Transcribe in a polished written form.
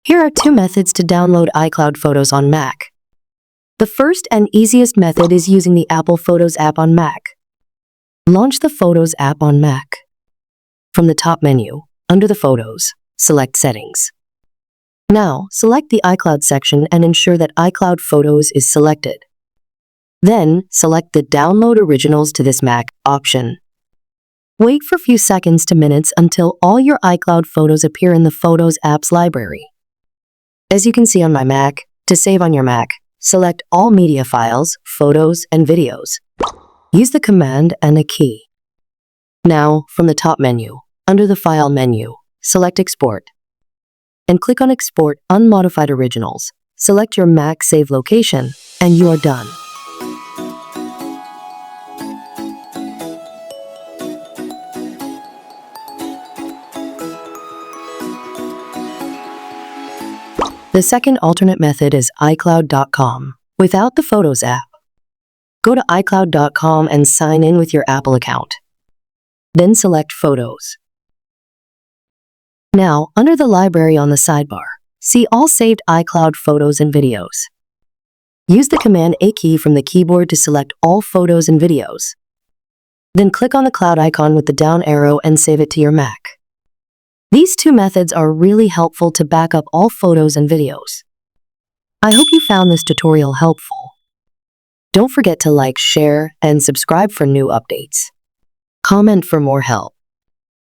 Here are two methods to download iCloud photos on Mac. The first and easiest method is using the Apple Photos app on Mac. Launch the Photos app on Mac. From the top menu, under the Photos, select Settings. Now, select the iCloud section and ensure that iCloud Photos is selected. Then, select the Download Originals to this Mac option. Wait for a few seconds to minutes until all your iCloud photos appear in the Photos app's library. As you can see on my Mac, to save on your Mac, select all media files, photos, and videos. Use the Command and a key. Now, from the top menu, under the File menu, select Export. And click on Export Unmodified Originals. Select your Mac save location, and you are done. The second alternate method is iCloud.com, without the Photos app. Go to iCloud.com and sign in with your Apple account. Then select Photos. Now, under the library on the sidebar, see all saved iCloud photos and videos. Use the Command A key from the keyboard to select all photos and videos. Then click on the cloud icon with the down arrow and save it to your Mac. These two methods are really helpful to back up all photos and videos. I hope you found this tutorial helpful. Don't forget to like, share, and subscribe for new updates. Comment for more help.